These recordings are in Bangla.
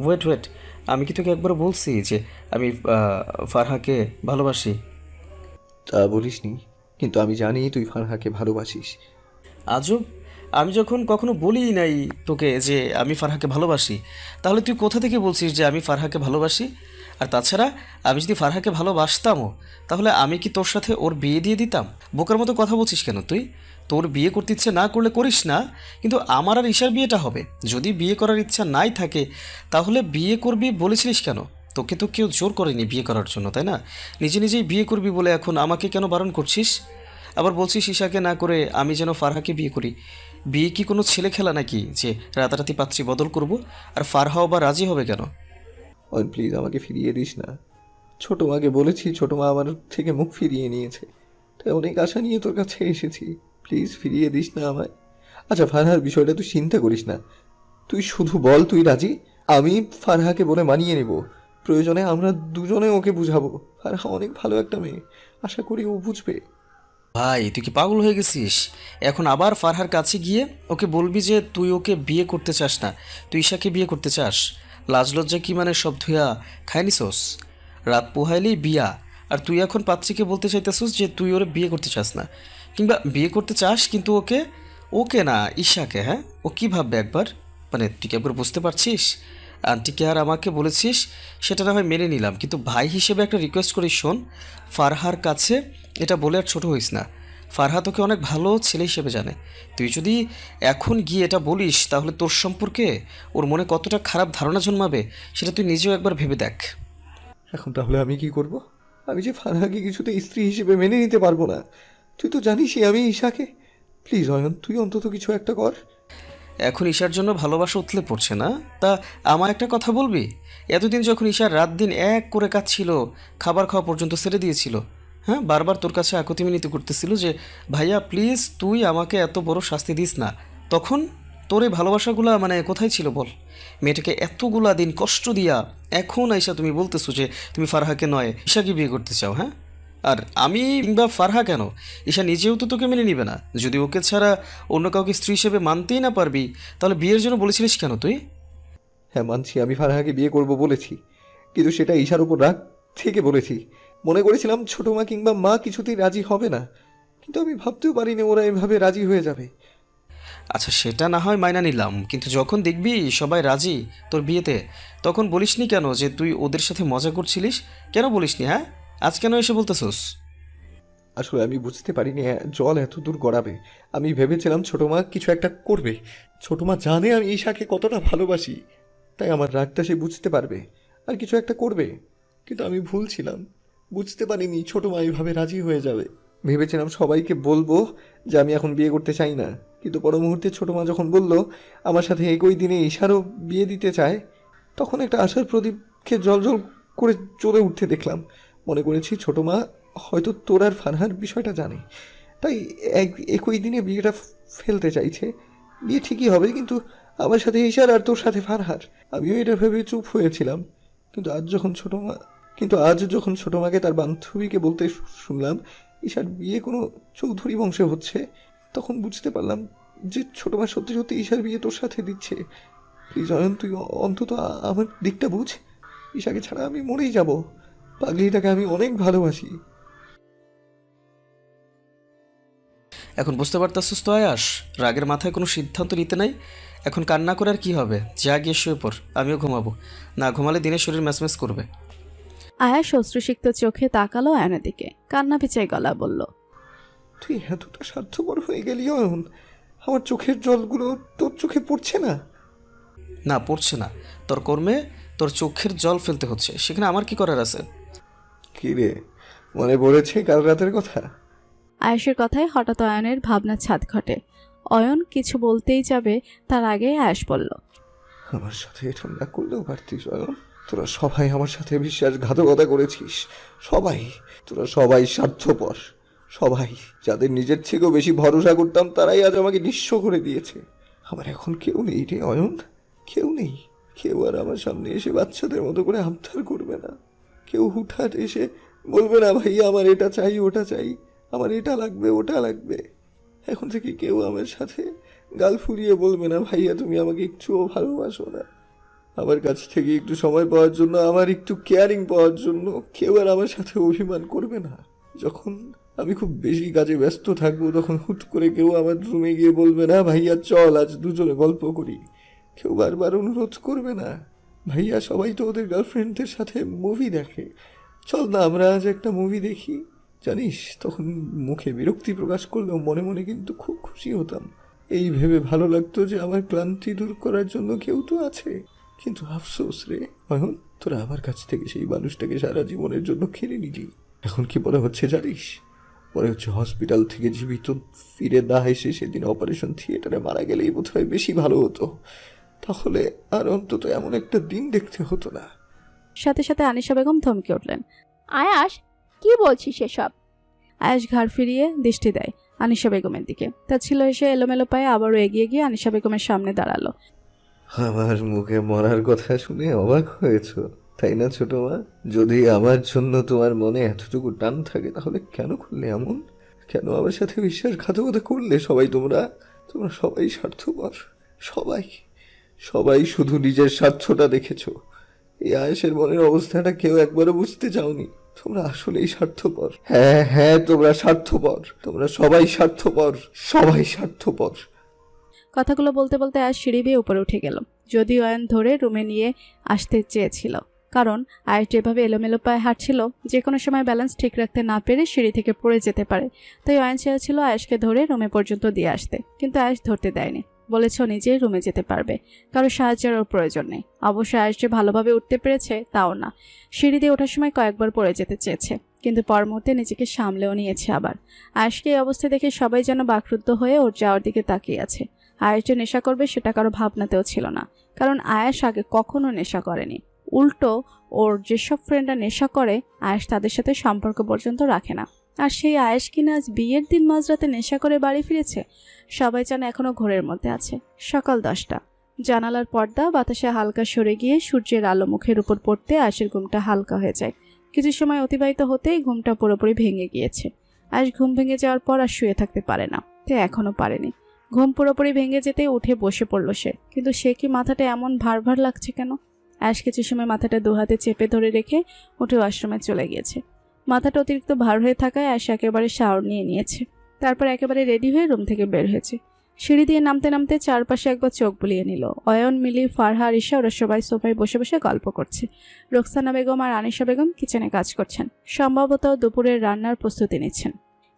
ওয়েট ওয়েট, আমি কি তোকে একবার বলছি যে আমি ফারহাকে ভালোবাসি? তা বলিসনি, কিন্তু আমি জানি তুই ফারহাকে ভালোবাসিস। আজব, আমি যখন কখনো বলি নাই তোকে যে আমি ফারহাকে ভালোবাসি, তাহলে তুই কোথা থেকে বলছিস যে আমি ফারহাকে ভালোবাসি? আর তাছাড়া আমি যদি ফারহাকে ভালোবাসতামও, তাহলে আমি কি তোর সাথে ওর বিয়ে দিয়ে দিতাম? বোকার মতো কথা বলছিস কেন তুই? তোর বিয়ে করতে ইচ্ছে না করলে করিস না, কিন্তু আমার আর ঈশার বিয়েটা হবে। যদি বিয়ে করার ইচ্ছা নাই থাকে, তাহলে বিয়ে করবি বলেছিলিস কেন? তোকে তো কেউ জোর করেনি বিয়ে করার জন্য, তাই না? নিজে নিজেই বিয়ে করবি বলে এখন আমাকে কেন বারণ করছিস? আবার বলছিস ঈশাকে না করে আমি যেন ফারহাকে বিয়ে করি। বিয়ে কি কোনো ছেলে খেলা নাকি যে রাতারাতি পাত্রী বদল করব? আর ফারহাও বা রাজি হবে কেন? অয়ন প্লিজ আমাকে ফিরিয়ে দিস না। ছোট মাকে বলেছি, ছোট মা আমার থেকে মুখ ফিরিয়ে নিয়েছে, তাই অনেক আশা নিয়ে তোর কাছে এসেছি। প্লিজ ফিরিয়ে দিস না আমায়। আচ্ছা ফারহার বিষয়টা তুই চিন্তা করিস না, তুই শুধু বল তুই রাজি। আমি ফারহাকে বলে মানিয়ে নেব, প্রয়োজনে আমরা দুজনে ওকে বুঝাবো। ফারহা অনেক ভালো একটা মেয়ে, আশা করি ও বুঝবে। ভাই তুই কি পাগল হয়ে গেছিস? এখন আবার ফারহার কাছে গিয়ে ওকে বলবি যে তুই ওকে বিয়ে করতে চাস না, তুই ঈশাকে বিয়ে করতে চাস? লাজ লজ্জা কি মানে সব ধুয়া খায় নিছোস? রাত পোহাইলেই বিয়া, আর তুই এখন পাত্রীকে বলতে চাইতেছিস যে তুই ওরে বিয়ে করতে চাস না? কিংবা বিয়ে করতে চাস কিন্তু ওকে, ওকে না ঈশাকে। হ্যাঁ, ও কী ভাববে একবার? মানে তুই কি একবার বুঝতে পারছিস? আন্টিকে আর আমাকে বলেছিস, সেটা না হয় মেনে নিলাম, কিন্তু ভাই হিসেবে একটা রিকোয়েস্ট করি শোন। ফারহার কাছে এটা বলে আর ছোট হইস না। ফারহা তোকে অনেক ভালো ছেলে হিসেবে জানে। তুই যদি এখন গিয়ে এটা বলিস, তাহলে তোর সম্পর্কে ওর মনে কতটা খারাপ ধারণা জন্মাবে সেটা তুই নিজেও একবার ভেবে দেখ। এখন তাহলে আমি কি করব? আমি যে ফারহাকে কিছুতে স্ত্রী হিসেবে মেনে নিতে পারবো না। তুই তো জানিসই আমি ঈশাকে। প্লিজ অয়ন, তুই অন্তত কিছু একটা কর। এখন ঈশার জন্য ভালোবাসা উতলে পড়ছে না? তা আমার একটা কথা বলবি? এতদিন যখন ঈশার রাত দিন এক করে কাঁদছিল, খাবার খাওয়া পর্যন্ত ছেড়ে দিয়েছিল, হ্যাঁ, বারবার তোর কাছে আকুতি মিনতি করতেছিল যে ভাইয়া প্লিজ তুই আমাকে এত বড় শাস্তি দিস না, তখন তোর এই ভালোবাসাগুলা মানে কোথায় ছিল বল? মেয়েটাকে এতগুলা দিন কষ্ট দিয়া এখন আইসা তুমি বলতেছো যে তুমি ফারহাকে নয় ঈশাকে বিয়ে করতে চাও, হ্যাঁ? আর আমি কিংবা ফারহা কেন, ঈশা নিজেও তো তোকে মেনে নিবে না। যদি ওকে ছাড়া অন্য কাউকে স্ত্রী হিসেবে মানতেই না পারবি, তাহলে বিয়ের জন্য বলেছিলিস কেন তুই? হ্যাঁ মানছি, আমি ফারহাকে বিয়ে করব বলেছি, কিন্তু সেটা ঈশার উপর রাগ থেকে বলেছি। মনে করেছিলাম ছোট মা কিংবা মা কিছুতেই রাজি হবে না, কিন্তু আমি ভাবতেও পারিনি ওরা এভাবে রাজি হয়ে যাবে। আচ্ছা সেটা না হয় মাইনা নিলাম, কিন্তু যখন দেখবি সবাই রাজি তোর বিয়েতে, তখন বলিসনি কেন যে তুই ওদের সাথে মজা করছিলিস? কেন বলিসনি? হ্যাঁ, আজ কেন এসে বলতেছোস? আসলে আমি বুঝতে পারিনি জল এত দূর গড়াবে। আমি ভেবেছিলাম ছোট মা কিছু একটা করবে। ছোট মা জানে আমি ঈশাকে কতটা ভালোবাসি, তাই আমার রাগটা সে বুঝতে পারবে আর কিছু একটা করবে। কিন্তু আমি ভুল ছিলাম, বুঝতে পারিনি ছোট মা এইভাবে রাজি হয়ে যাবে। ভেবেছিলাম সবাইকে বলবো যে আমি এখন বিয়ে করতে চাই না, কিন্তু পর মুহূর্তে ছোট মা যখন বলল আমার সাথে একই দিনে ঈশারও বিয়ে দিতে চায়, তখন একটা আশার প্রদীপকে জল জল করে জ্বলে উঠতে দেখলাম। মনে করেছি ছোট মা হয়তো তোর আর ফারহার বিষয়টা জানে, তাই একই দিনে বিয়েটা ফেলতে চাইছে। বিয়ে ঠিকই হবে, কিন্তু আমার সাথে ঈশার আর তোর সাথে ফারহার। আমিও এটা ভেবে চুপ হয়েছিলাম, কিন্তু আজ যখন ছোট মাকে তার বান্ধবীকে বলতে শুনলাম ঈশার বিয়ে কোনো চৌধুরী বংশে হচ্ছে, তখন বুঝতে পারলাম যে ছোট মা সত্যি সত্যি ঈশার বিয়ে তোর সাথে দিচ্ছে। প্লিজ অয়ন, তুই অন্তত আমার দিকটা বুঝ। ঈশাকে ছাড়া আমি মরেই যাব। পাগলিটাকে আমি অনেক ভালোবাসি। এখন বুঝতে পারতেছিস তো আয়াস, রাগের মাথায় কোনো সিদ্ধান্ত নিতে নাই। এখন কান্না করে আর কি হবে? যা গিয়ে শুয়ে পড়, আমিও ঘুমাবো। না ঘুমালে দিনে শরীর ম্যাচম্যাচ করবে। আয়াস অশ্রুসিক্ত চোখে তাকালো আয়নের দিকে, কান্না ভেজায় গলা বলল, তুই এতটা স্বার্থপর হয়ে গেলি অয়ন? আমার চোখের জলগুলো তোর চোখে পড়ছে না? না পড়ছে না, তোর কর্মে তোর চোখের জল ফেলতে হচ্ছে, সেখানে আমার কি করার আছে? কি রে, মনে পড়েছে কাল রাতের কথা? আয়াসের কথায় হঠাৎ অয়নের ভাবনার ছাদ ঘটে। অয়ন কিছু বলতেই যাবে, তার আগে আয়াস বলল, আমার সাথে এটা না করলেও পারতিস অয়ন। তোরা সবাই আমার সাথে বিশ্বাসঘাতকতা করেছিস। সবাই, তোরা সবাই স্বার্থপর। সবাই, যাদের নিজের থেকেও বেশি ভরসা করতাম তারাই আজ আমাকে নিঃস্ব করে দিয়েছে। আমার এখন কেউ নেই রে অয়ন, কেউ নেই। কেউ আর আমার সামনে এসে বাচ্চাদের মতো করে আবদার করবে না। কেউ হুটহাট এসে বলবে না ভাইয়া আমার এটা চাই ওটা চাই, আমার এটা লাগবে ওটা লাগবে। এখন থেকে কেউ আমার সাথে গাল ফুলিয়ে বলবে না ভাইয়া তুমি আমাকে একটুও ভালোবাসো না। আমার কাছ থেকে একটু সময় পাওয়ার জন্য, আমার একটু কেয়ারিং পাওয়ার জন্য কেউ আর আমার সাথে অভিমান করবে না। যখন আমি খুব বেশি কাজে ব্যস্ত থাকবো তখন হুট করে কেউ আমার রুমে গিয়ে বলবে না ভাইয়া চল আজ দুজনে গল্প করি। কেউ বারবার অনুরোধ করবে না ভাইয়া সবাই তো ওদের গার্লফ্রেন্ডদের সাথে মুভি দেখে, চল না আমরা আজ একটা মুভি দেখি। জানিস, তখন মুখে বিরক্তি প্রকাশ করলেও মনে মনে কিন্তু খুব খুশি হতাম। এই ভেবে ভালো লাগতো যে আমার ক্লান্তি দূর করার জন্য কেউ তো আছে। কিন্তু আফসোস রে অয়ন, তোরা আমার কাছ থেকে সেই মানুষটাকে সারা জীবনের জন্য কেড়ে নিলি। এখন কি মনে হচ্ছে জানিস? মনে হচ্ছে হসপিটাল থেকে জীবিত ফিরে না এসে সেদিন অপারেশন থিয়েটারে মারা গেলেই বোধহয় বেশি ভালো হতো। তাহলে আর অন্তত এমন একটা দিন দেখতে হতো না। সাথে সাথে আনিশা বেগম থমকে উঠলেন। আয়াস, কি বলছিস এসব? আয়েশ ঘাড় ফিরিয়ে দৃষ্টি দেয় আনিশা বেগমের দিকে। তার ছিল এসে এলোমেলো পায়ে আবারও এগিয়ে গিয়ে আনিশা বেগমের সামনে দাঁড়ালো। আমার মুখে মরার কথা শুনে অবাক হয়েছ, তাই না ছোট মা? যদি আমার জন্য তোমার মনে এতটুকু টান থাকে তাহলে কেন করলে এমন? কেন আমার সাথে বিশ্বাসঘাতকতা করলে? তোমরা সবাই স্বার্থপর। সবাই সবাই শুধু নিজের স্বার্থটা দেখেছো। এই আয়েশের মনের অবস্থাটা কেউ একবারও বুঝতে চাওনি। তোমরা আসলেই স্বার্থপর। হ্যাঁ হ্যাঁ, তোমরা স্বার্থপর। তোমরা সবাই স্বার্থপর, সবাই স্বার্থপর। কথাগুলো বলতে বলতে আজ সিঁড়ি বেয়ে উপরে উঠে গেল। যদিও অয়ন ধরে রুমে নিয়ে আসতে চেয়েছিল, কারণ আয়েশ যেভাবে এলোমেলো পায়ে হাঁটছিল যে কোনো সময় ব্যালেন্স ঠিক রাখতে না পেরে সিঁড়ি থেকে পড়ে যেতে পারে। তাই অয়ন চেয়েছিল আয়েশকে ধরে রুমে পর্যন্ত দিয়ে আসতে, কিন্তু আয়েশ ধরতে দেয়নি। বলেছ নিজেই রুমে যেতে পারবে, কারো সাহায্যের ওর প্রয়োজন নেই। অবশ্য আয়েশ যে ভালোভাবে উঠতে পেরেছে তাও না। সিঁড়ি দিয়ে ওঠার সময় কয়েকবার পড়ে যেতে চেয়েছে, কিন্তু পর মুহূর্তে নিজেকে সামলেও নিয়েছে আবার। আয়েশকে এই অবস্থা দেখে সবাই যেন বাকরুদ্ধ হয়ে ওর যাওয়ার দিকে তাকিয়ে আছে। আয়েশ যে নেশা করবে সেটা কারো ভাবনাতেও ছিল না, কারণ আয়েশ আগে কখনো নেশা করেনি। উল্টো ওর যেসব ফ্রেন্ডরা নেশা করে আয়েশ তাদের সাথে সম্পর্ক পর্যন্ত রাখে না। আর সেই আয়েশ কিনা আজ বিয়ের দিন মাঝরাতে নেশা করে বাড়ি ফিরেছে। সবাই যেন এখনো ঘোরের মধ্যে আছে। সকাল 10টা। জানালার পর্দা বাতাসে হালকা সরে গিয়ে সূর্যের আলো মুখের উপর পড়তে আয়েশের ঘুমটা হালকা হয়ে যায়। কিছু সময় অতিবাহিত হতেই ঘুমটা পুরোপুরি ভেঙে গিয়েছে। আয়েশ ঘুম ভেঙে যাওয়ার পর আর শুয়ে থাকতে পারে না, তাই এখনো পারেনি। ঘুম পুরোপুরি ভেঙে যেতে উঠে বসে পড়ল সে, কিন্তু সে কি মাথাটা এমন ভার ভার লাগছে কেন? আয়েশ কিছু সময় মাথাটা দুহাতে চেপে ধরে রেখে উঠে ওয়াশরুমে চলে গিয়েছে। মাথাটা অতিরিক্ত ভার হয়ে থাকায় আয়েশ একেবারে শাওয়ার নিয়ে নিয়েছে। তারপর একেবারে রেডি হয়ে রুম থেকে বের হয়েছে। সিঁড়ি দিয়ে নামতে নামতে চারপাশে একবার চোখ বুলিয়ে নিল। অয়ন, মিলি, ফারহা, আরিশা ওরা সবাই সোফায় বসে বসে গল্প করছে। রোকসানা বেগম আর আনিশা বেগম কিচেনে কাজ করছেন, সম্ভবত দুপুরের রান্নার প্রস্তুতি নিচ্ছেন।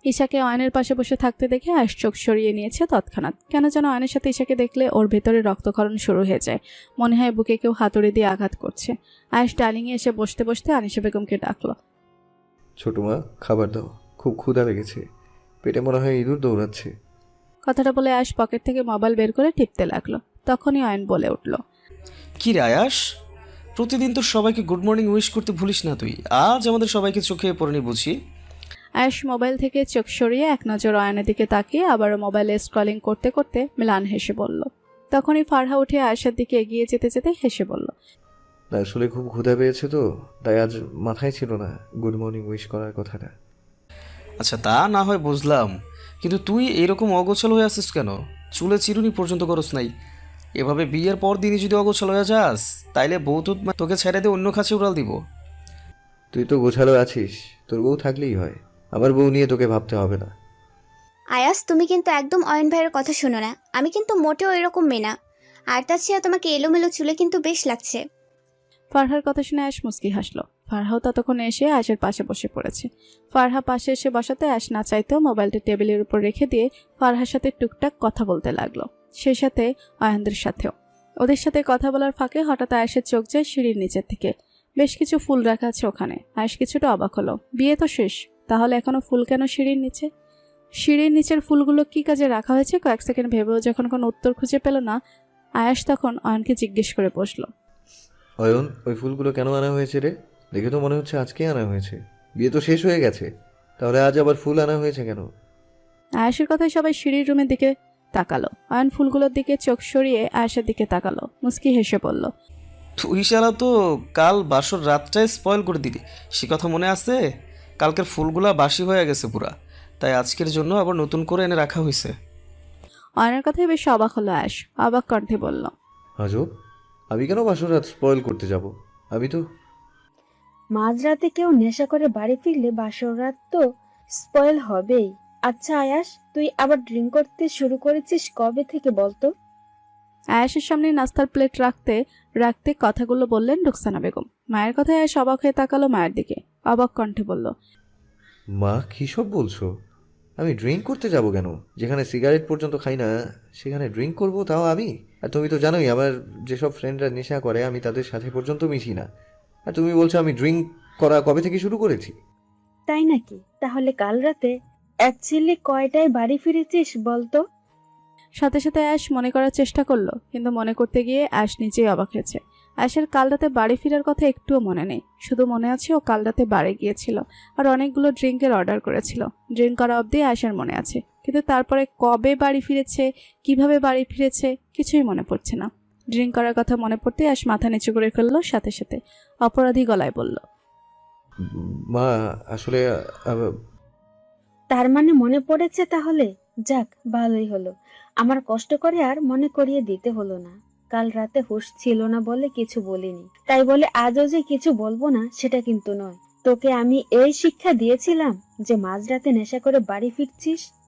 ঈশাকে অয়নের পাশে বসে থাকতে দেখে আয়েশ চোখ সরিয়ে নিয়েছে তৎক্ষণাৎ। কেন যেন অয়নের সাথে ঈশাকে দেখলে ওর ভেতরে রক্তক্ষরণ শুরু হয়ে যায়। মনে হয় বুকে কেউ হাতুড়ি দিয়ে আঘাত করছে। আয়েশ ডাইনিংয়ে এসে বসতে বসতে আনিশা বেগমকে ডাকলো। ছোট মা, খাবার দাও, খুব ক্ষুধা লেগেছে, পেটে মনে হয় ইঁদুর দৌড়াচ্ছে। কথাটা বলে আয়েশ পকেট থেকে মোবাইল বের করে টিপতে লাগলো। তখনই অয়ন বলে উঠল, কি রে আয়াস, প্রতিদিন তো সবাইকে গুড মর্নিং উইশ করতে ভুলিস না তুই। আজ আমাদের সবাইকে চোখে পড়েনি বুঝি? আয়েশ মোবাইল থেকে চোখ সরিয়ে এক নজর অয়নের দিকে তাকিয়ে আবারও মোবাইলে স্ক্রলিং করতে করতে ম্লান হেসে বলল। তখনই ফারহা উঠে আয়েশার দিকে এগিয়ে যেতে যেতে হেসে বলল, আসলে খুব ক্ষুধা পেয়েছে তো, তাই আজ মাথায় ছিল না গুড মর্নিং উইশ করার কথাটা। আচ্ছা তা না হয় বুঝলাম, কিন্তু তুই এরকম অগোছাল হয়ে আসিস কেন? চুলে চিরুনি পর্যন্ত করস নাই। এভাবে বিয়ের পর দিনই যদি অগোছাল হয়ে যাস তাইলে বউ তো তোকে ছেড়ে দিয়ে অন্য কাছে উড়াল দিব। তুই তো গোছালো আছিস, তোর বউ থাকলেই হয়, আমার বউ নিয়ে তোকে ভাবতে হবে না। আয়াস, তুমি কিন্তু একদম অয়ন ভাইয়ের কথা শোনো না। আমি কিন্তু মোটেও এরকম মেয়ে না। আর তাছাড়া তোমাকে এলোমেলো চুলে কিন্তু বেশ লাগছে। ফারহার কথা শুনে আয়েশ মুচকি হাসলো। ফারহাও ততক্ষণে এসে আয়েশের পাশে বসে পড়েছে। ফারহা পাশে এসে বসাতে আয়েশ না চাইতেও মোবাইলটা টেবিলের উপর রেখে দিয়ে ফারহার সাথে টুকটাক কথা বলতে লাগলো, সেই সাথে অয়নদের সাথেও। ওদের সাথে কথা বলার ফাঁকে হঠাৎ আয়েশের চোখ যায় সিঁড়ির নিচের দিকে। বেশ কিছু ফুল রাখা আছে ওখানে। আয়েশ কিছুটা অবাক হলো। বিয়ে তো শেষ, তাহলে এখনো ফুল কেন সিঁড়ির নিচে? সিঁড়ির নিচের ফুলগুলো কি কাজে রাখা হয়েছে কয়েক সেকেন্ড ভেবেও যখন কোনো উত্তর খুঁজে পেল না, আয়েশ তখন অয়নকে জিজ্ঞেস করে বসলো, অয়ন, ওই ফুলগুলো কেন আনা হয়েছে রে? দেখে তো মনে হচ্ছে আজকেই আনা হয়েছে, বিয়ে তো শেষ হয়ে গেছে, তাহলে আজ আবার ফুল আনা হয়েছে কেন? আয়েশের কথায় সবাই সিঁড়ির রুমের দিকে তাকালো। অয়ন ফুলগুলোর দিকে চোখ সরিয়ে আয়েশের দিকে তাকালো, মুস্কি হেসে বলল, তুই শালা তো কাল বাসর রাতটায় স্পয়েল করে দিলি, সে কথা মনে আছে? কালকের ফুলগুলা বাসি হয়ে গেছে পুরা, তাই আজকের জন্য আবার নতুন করে এনে রাখা হয়েছে। অয়নের কথায় বেশ অবাক হলো আয়েশ। অবাক কণ্ঠে বলল, আজব, আমি কেন বাসর রাত স্পয়েল করতে যাব? আমি তো মাঝরাতে কেউ নেশা করে বাড়ি ফিরলে বাসর রাত তো স্পয়েল হবেই। আচ্ছা আয়াস, তুই আবার ড্রিঙ্ক করতে শুরু করেছিস কবে থেকে বলতো? আয়াসের সামনে নাস্তার প্লেট রাখতে রাখতে কথাগুলো বললেন রুকসানা বেগম। মায়ের কথায় আয়াস অবাক হয়ে তাকালো মায়ের দিকে, অবাক কণ্ঠে বলল, মা কী সব বলছো? আমি ড্রিঙ্ক করতে যাব কেন? যেখানে সিগারেট পর্যন্ত খাই না সেখানে ড্রিঙ্ক করব, তাও আমি? আর তুমি তো জানোই আমার যেসব ফ্রেন্ডরা নেশা করে আমি তাদের সাথে পর্যন্ত মিশি না। আর তুমি বলছো আমি ড্রিঙ্ক করা কবে থেকে শুরু করেছি? তাই নাকি? তাহলে কাল রাতে অ্যাকচুয়ালি কয়টায় বাড়ি ফিরেছিস বলতো? সাথে সাথে আয়াস মনে করার চেষ্টা করলো, কিন্তু মনে করতে গিয়ে আয়াস নিজেই অবাক হয়েছে। আয়াসের কাল রাতে বাড়ি ফেরার কথা একটুও মনে নেই, শুধু মনে আছে ও কাল রাতে বারে গিয়েছিল আর অনেকগুলো ড্রিঙ্কের অর্ডার করেছিল। ড্রিঙ্ক করা অবধি আয়াসের মনে আছে, কিন্তু তারপরে কবে বাড়ি ফিরেছে, কিভাবে বাড়ি ফিরেছে কিছুই মনে পড়ছে না। ড্রিঙ্ক করার কথা মনে পড়তে আয়াস মাথা নিচু করে ফেললো, সাথে সাথে অপরাধী গলায় বলল, মা আসলে তার মানে মনে পড়েছে তাহলে? যাক, ভালোই হলো। আমার কষ্ট করে আর মনে করিয়ে দিতে হলো না। কাল রাতে হুঁশ ছিল না বলে কিছু বলিনি, তাই বলে আজও যে কিছু বলবো না সেটা কিন্তু নয়। তোকে আমি এই শিক্ষা দিয়েছিলাম যে মাঝরাতে নেশা করে বাড়ি ফিরছিস,